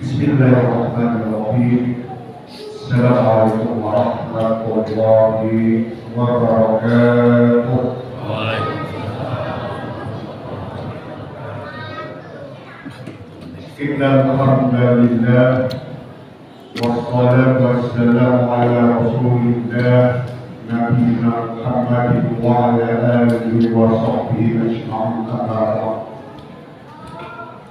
Bismillahirrahmanirrahim. Assalamualaikum warahmatullahi wabarakatuh. Innal hamdalillah wassalatu wassalamu ala rasulillah nabiyina Muhammadin wa ala alihi wa sahbihi ajma'in.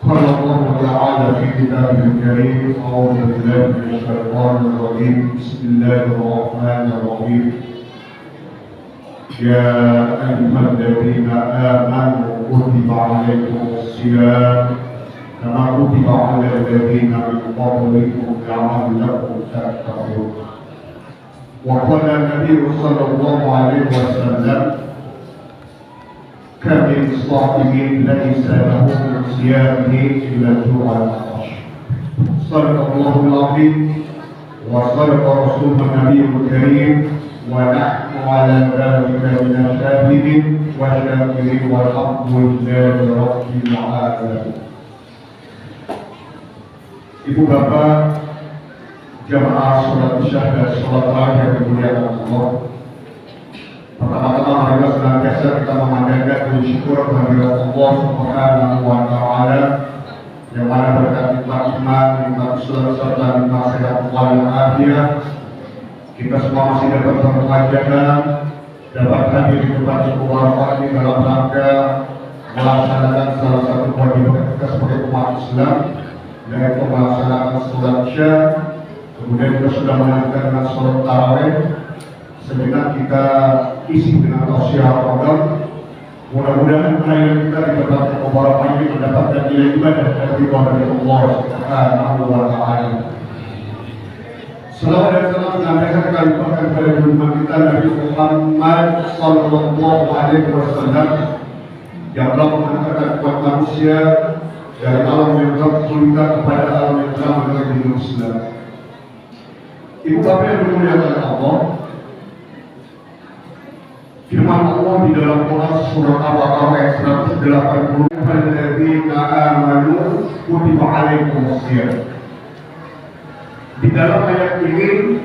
قال الله تعالى في كتابه الكريم أعوذ بالله من الشيطان الرجيم بسم الله الرحمن الرحيم يا أيها الذين آمنوا كتب عليكم الصيام كما كتب على الذين من قبلكم لعلكم تتقون. وقال النبي صلى الله عليه وسلم كم صائم ليس له من صيامه إلا الجوع والعطش. صدق الله العظيم وصدق رسوله النبي الكريم ونحن على ذلك من الشاهدين والشاكرين والحمد لله رب العالمين. Ibu bapak jamaah sholat isya dan sholat tarawih yang dimuliakan Allah. Pertama-tama marilah senantiasa kita memanjatkan puji syukur kehadirat Allah Subhanahu wa Ta'ala yang mana berkat nikmat iman, nikmat Islam serta nikmat sehat walafiat kita semua masih dapat berkewajiban dapat hadir di tempat yang mubarak ini dalam rangka melaksanakan salah satu kewajiban kita sebagai umat Islam, yaitu melaksanakan sholat isya. Kemudian kita sudah melanjutkan dengan sholat tarawih. Sejenak kita isi dengan tausiah Ramadan. Mudah-mudahan perayaan kita di berbagai beberapa ini mendapatkan nilai ibadah dan ridha dari Allah Subhanahu wa Ta'ala. Salawat dan salam senantiasa kita limpahkan kepada junjungan kita Nabi Muhammad sallallahu alaihi wasallam yang telah mengangkat kuat manusia dari alam yang gelap gulita kepada alam yang terang menuju Islam. Ibu bapak yang dimuliakan Allah, firman Allah di dalam Quran surah Al-Baqarah ayat 180, "Alladzina amanu kutiba alaikumus shiyam." Di dalam ayat ini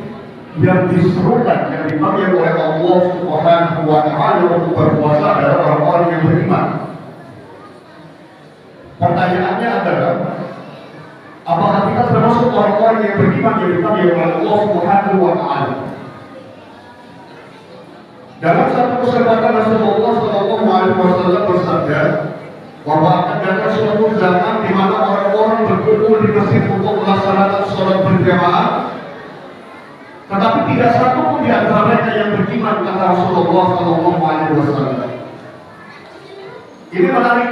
yang diserukan, yang dipanggil oleh Allah Subhanahu wa Ta'ala untuk berpuasa adalah orang-orang yang beriman. Pertanyaannya adalah, apakah kita termasuk orang-orang yang beriman yang dipanggil oleh Allah Subhanahu wa Ta'ala? Dalam satu kesempatan Rasulullah Shallallahu Alaihi Wasallam bersabda bahwa akan datang suatu zaman di mana orang-orang berkumpul di masjid untuk melaksanakan sholat berjamaah, tetapi tidak satu pun di antara mereka yang beriman, kata Rasulullah Shallallahu Alaihi Wasallam. Ini menarik.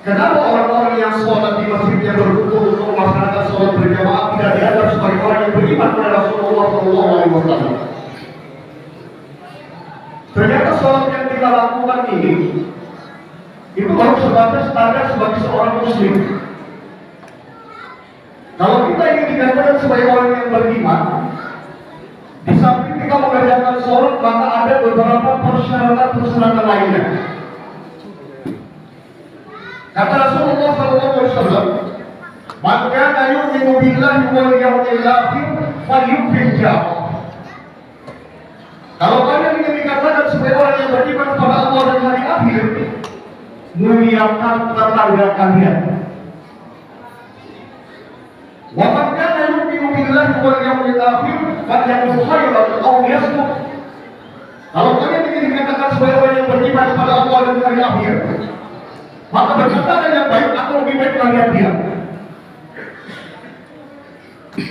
Kenapa orang-orang yang sholat di masjid yang berkumpul untuk melaksanakan sholat berjamaah tidak dianggap sebagai orang yang beriman kepada Rasulullah Shallallahu Alaihi Wasallam? Ternyata sholat yang kita lakukan ini itu baru sebatas standar sebagai seorang muslim. Kalau kita ingin dikatakan sebagai orang yang beriman, di samping kita mengerjakan sholat, maka ada beberapa persyaratan lainnya. Kata Rasulullah SAW, "Man kana yu'minu billahi wal yawmil akhir falyukrim jamaah." Kalau kalian ingin dikatakan sebagai orang yang beriman kepada Allah dan hari akhir, muliakan tetangga kalian. Wa man kana yu'minu billahi wal yawmil akhir falyaqul khairan aw liyasmut. Kalau kalian ingin dikatakan sebagai orang yang beriman kepada Allah dan hari akhir, maka berkatakan yang baik atau lebih baik kalian diam.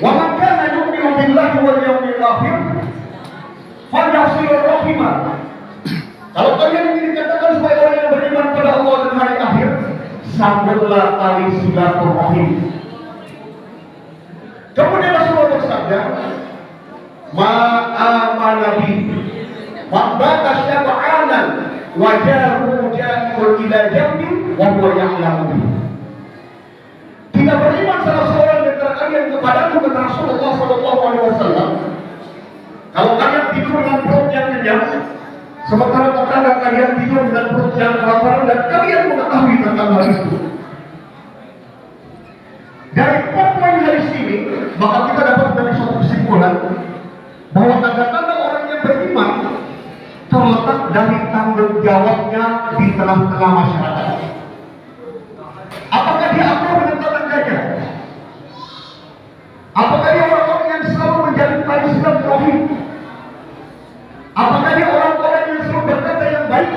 Wa man kana yu'minu billahi wal yawmil akhir falyasilu rahimah. Kalau kalian ingin dikatakan sebagai orang yang beriman pada Allah dan hari akhir, sambutlah tali silaturahim. Kemudian Rasulullah bersabda, "Ma'amana bi wa bata syab'anan wa jahu ja'ul ila jambi wa huwa ya'lamu." Tidak beriman salah seorang di antara kalian kepadaku, kata Rasulullah sallallahu alaihi wasallam, kalau kalian tidur dengan perut yang kenyang, sementara tetangga kalian tidur dengan perut yang kelaparan dan kalian mengetahui tentang hal itu. Dari 4 poin hadis ini, maka kita dapat dari suatu kesimpulan bahwa tanda-tanda orang yang beriman terletak dari tanggung jawabnya di tengah-tengah masyarakat. Apakah dia akur dengan tetangganya? Apakah dia orang-orang yang selalu menjadi tali silaturahim? Apakah dia orang-orang yang selalu berkata yang baik?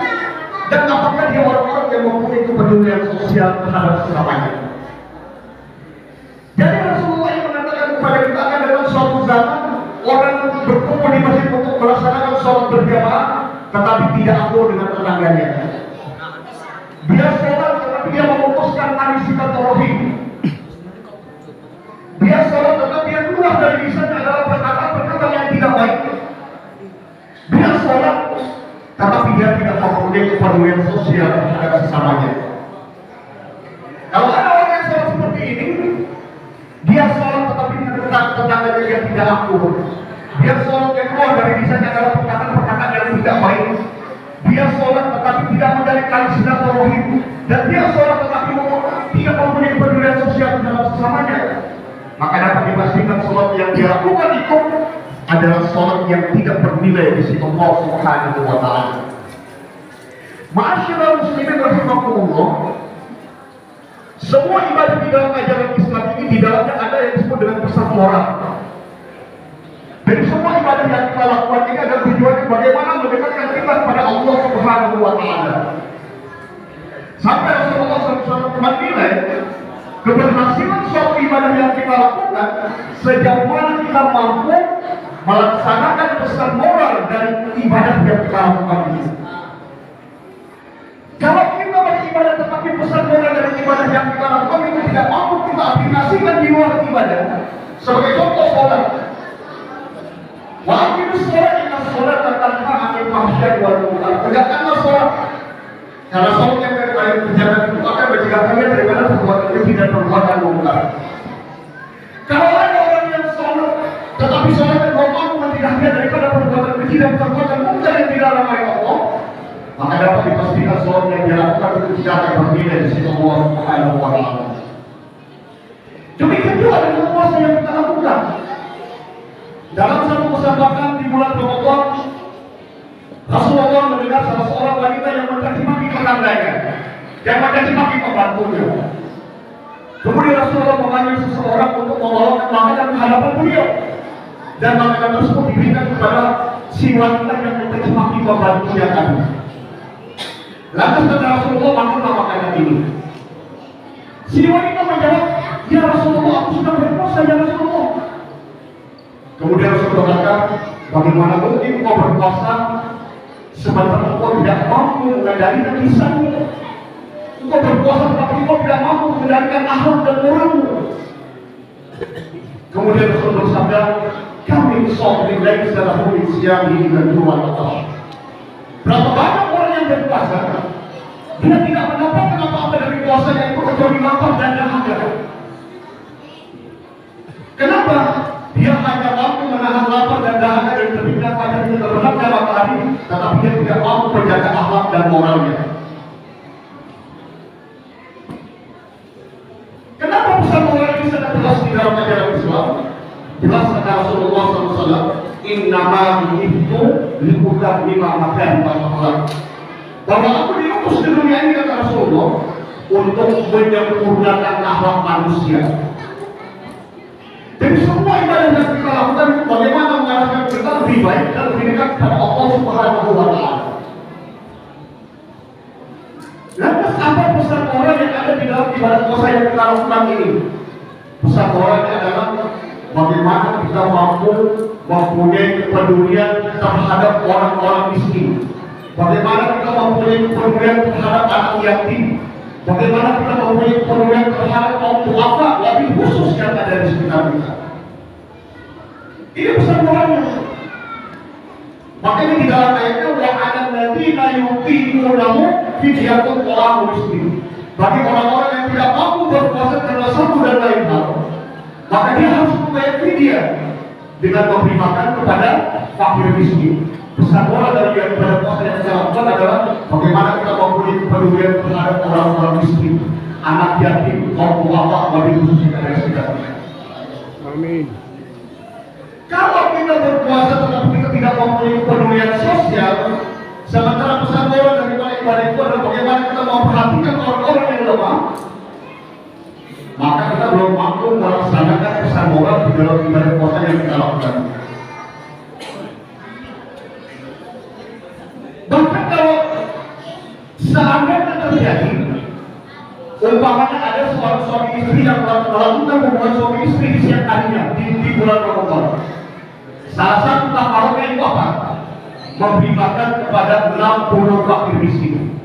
Dan apakah dia orang-orang yang mempunyai kepedulian sosial terhadap sesamanya? Jadi Rasulullah yang mengatakan kepada kita akan dalam suatu zaman orang berkumpul di masjid untuk melaksanakan sholat berjamaah, tetapi tidak akur dengan tetangganya. Dia sholat tetapi dia memutuskan tali silaturahim. Dia sholat tetapi yang keluar dari lisannya adalah perkataan yang tidak baik. Dia sholat tetapi dia tidak mempunyai kepedulian sosial terhadap sesamanya. Kalau ada orang yang sholat seperti ini, dia sholat tetapi tetangganya dia tidak akur. Dia sholat yang keluar dari lisannya adalah perkataan yang tidak baik. Dia sholat tetapi tidak menjadi tali silaturahim, dan dia sholat tetapi tidak mempunyai kepedulian sosial terhadap sesamanya. Maka dapat dipastikan sholat yang dia lakukan itu adalah sholat yang tidak bernilai di sisi Allah Subhanahu wa Ta'ala. Ma'asyiral muslimin rahimakumullah, semua ibadah di dalam ajaran Islam ini di dalamnya ada yang disebut dengan pesan moral. Dari semua ibadah yang kita lakukan ini ada tujuannya bagaimana mendekatkan kita kepada Allah Subhanahu wa Ta'ala. Sampai Rasulullah SAW menilai keberhasilan suatu ibadah yang kita lakukan sejauh mana kita mampu melaksanakan pesan moral dari ibadah yang kita lakukan ini. Kalau kita beribadah tetapi pesan moral dari ibadah yang kita lakukan itu tidak mampu kita aplikasikan di luar ibadah, sebagai contoh sholat. Wa aqimus sholat inna sholata tanha 'anil fahsya'i wal munkar. Tegakkanlah sholat, karena sholat yang kalian kerjakan itu akan mencegah kalian daripada perbuatan keji dan perbuatan munkar. Kalau ada orang yang sholat tetapi sholat yang mampu mencegahnya daripada perbuatan keji dan perbuatan munkar yang dilarang oleh Allah, maka dapat dipastikan sholat yang dilakukan itu tidak akan bernilai di sisi Allah Subhanahu wa Ta'ala. Demikian juga dengan puasa yang kita lakukan. Dalam satu kesempatan di bulan Ramadan, Rasulullah mendengar salah seorang wanita yang mencaci maki tetangganya, yang mencaci maki pembantunya. Kemudian Rasulullah memanggil seseorang untuk membawakan makanan ke hadapan beliau, dan makanan tersebut diberikan kepada si wanita yang mencaci maki pembantunya tadi. Lantas kata Rasulullah, makanlah makanan ini. Si wanita menjawab, ya Rasulullah, aku sudah berpuasa ya Rasulullah. Kemudian Rasulullah kata, bagaimana mungkin kau berpuasa sementara kau tidak mampu mengendalikan lisanmu? Kau berpuasa tetapi kau tidak mampu mengendalikan akhlak dan moralmu. Kemudian Rasulullah bersabda, kami sholatin laisa lahu min siyamihi illa al-ju'a' wal-'atash. Berapa banyak orang yang berpuasa, dia tidak mendapatkan apa-apa dari puasanya itu kecuali lapar dan dahaga. Kenapa? Dia hanya mampu menahan lapar dan dahaga yang terbitkan pada terbenamnya matahari, tetapi dia tidak mampu menjaga akhlak dan moralnya. Kenapa pesan moral ini sangat jelas di dalam ajaran Islam? Jelas kata Rasulullah SAW, innama bu'ithtu liutammima makarimal akhlaq. Bahwa aku diutus di dunia ini, kata Rasulullah, untuk menyempurnakan akhlak manusia. Jadi semua ibadah yang kita lakukan itu bagaimana mengarahkan kita lebih baik dan lebih dekat kepada Allah Subhanahu wa Ta'ala. Lantas apa pesan moral yang ada di dalam ibadah puasa yang kita lakukan ini? Pesan moralnya adalah bagaimana kita mampu mempunyai kepedulian terhadap orang-orang miskin. Bagaimana kita mempunyai kepedulian terhadap anak yatim. Bagaimana kita mempunyai kepedulian terhadap kaum duafa, lebih khusus yang ada di sekitar kita. Ini pesan moralnya. Makanya di dalam ayatnya wa'adan ladina yuqimunahu fidyatun ta'amu miskin. Bagi orang-orang yang tidak mampu berpuasa karena satu dan lain hal, maka dia harus membayar fidyah dengan memberi makan kepada fakir miskin. Pesan moral dari ibadah puasa yang kita lakukan adalah bagaimana kita mempunyai kepedulian terhadap orang-orang miskin. anak yatim, kaum duafa, wabil khusus dari sekitar. Amin. Kalau kita berpuasa tetapi kita tidak mempunyai pedulian sosial, sementara pesan moral dari ibadah itu adalah bagaimana kita memperhatikan orang-orang yang lemah, maka kita belum mampu melaksanakan pesan moral di dalam ibadah puasa yang kita lakukan. Bahkan kalau seandainya terjadi, umpamanya ada suami istri yang melakukan hubungan suami istri di siang harinya di bulan Ramadan. Salah satu takarnya itu apa? Memberi makan kepada 60 fakir miskin.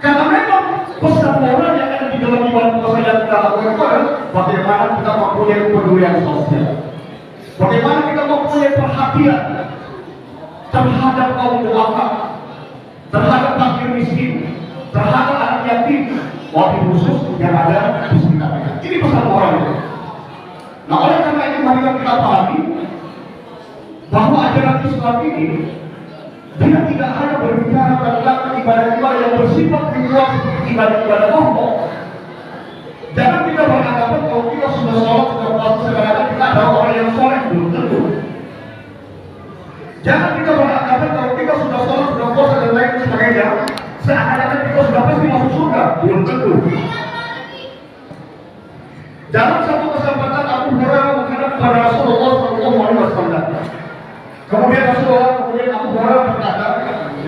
Karena memang pesan moral yang ada di dalam ibadah puasa yang kita lakukan itu adalah bagaimana kita mempunyai kepedulian sosial, bagaimana kita mempunyai perhatian terhadap kaum duafa, terhadap fakir miskin, terhadap anak yatim, wabil khusus yang ada di sekitarnya. Ini pesan moralnya. Nah, oleh karena itu mari kita pahami bahwa ajaran Islam ini dia tidak hanya berbicara tentang ibadah-ibadah yang bersifat ritual seperti ibadah-ibadah pokok. Jangan kita beranggapan kalau kita sudah sholat, sudah puasa sekarang kita adalah orang yang soleh, belum tentu. Jangan kita beranggapan kalau kita sudah sholat, sudah puasa dan lain sebagainya, seakan-akan kita sudah pasti masuk surga, belum tentu. Dalam satu kesempatan Abu Hurairah menghadap kepada Rasulullah SAW. Kemudian Abu Hurairah berkata,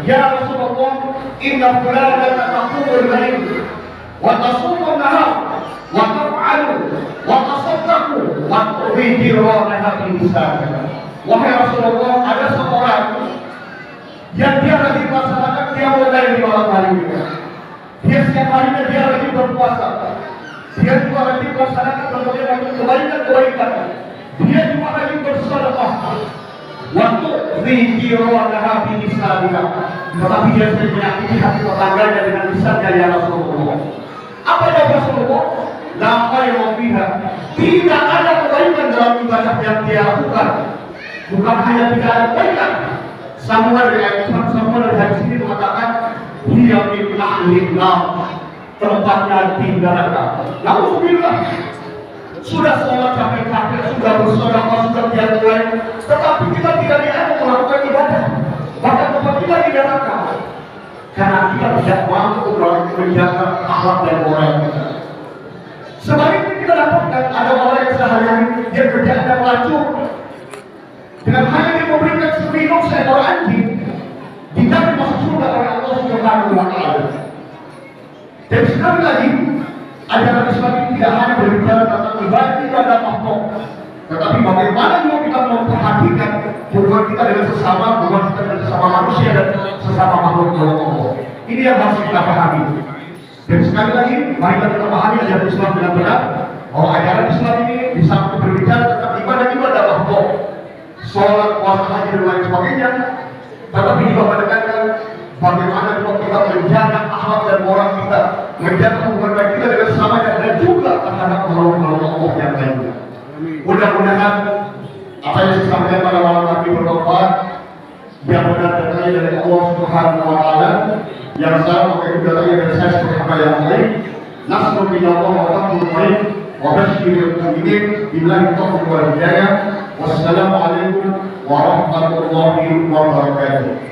"Ya Rasulullah, inna fulanan taqumul lail wa tasumun nahar wa taf'alu wa tasaddaqu wa tu'dhiruna fi lisanaka." Wahai Rasulullah, ada seorang yang dia lagi melaksanakan qiyamul lail di malam harinya. Dia setiap harinya dia lagi berpuasa. Dia juga lagi melaksanakan berbagai macam kebaikan. Dia juga lagi bersedekah. Waktu zikirullah bi lisanika, tetapi dia sering menyakiti hati tetangganya dengan lisannya, ya Rasulullah. Apa yang Rasulullah? La khairu fiha. Tidak ada kebaikan dalam ibadah yang dia lakukan. Bukan hanya tidak ada kebaikan. Samuel dari hadis ini mengatakan, dia min ahli nar, tempatnya di neraka. Alhamdulillah. Sudah sholat capek-capek, sudah bersedekah, sudah tiap lain, tetapi kita tidak diajak melakukan ibadah. Bahkan tempat kita di neraka, karena kita tidak mampu menjaga akhlak dan moral kita. Sebaliknya kita dapatkan ada orang yang sehari-hari dia kerjanya melacur, dengan hanya dia memberikan seminum seekor anjing, dijamin masuk surga oleh Allah Subhanahu wa Ta'ala. Dan sekali lagi, ajaran Islam ini tidak hanya berbicara tentang ibadah pokok, tetapi bagaimana juga kita memperhatikan hubungan kita dengan sesama, hubungan kita dengan sesama manusia dan sesama makhluk Allah. Ini yang harus kita pahami. Dan sekali lagi, mari kita pahami ajaran Islam dengan benar, bahwa ajaran Islam ini bisa berbicara tentang ibadah pokok, sholat, puasa, haji dan lain sebagainya, tetapi juga menekankan bagaimana kita menjaga akhlak dan moral kita, menjaga hubungan baik kita dengan sesama dan juga terhadap makhluk Allah yang lainnya. Mudah-mudahan apa yang saya sampaikan pada malam hari bermanfaat, yang benar datangnya dari Allah Subhanahu wa Ta'ala, yang salah mungkin datangnya dari saya seperti apa yang baik. Nasrul minallah wa taqul baik wa basyiril mu'minin billahi taufiq wal hidayah. Wassalamualaikum warahmatullahi wabarakatuh.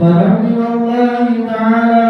فَرَحْمَ اللَّهِ تَعَالَى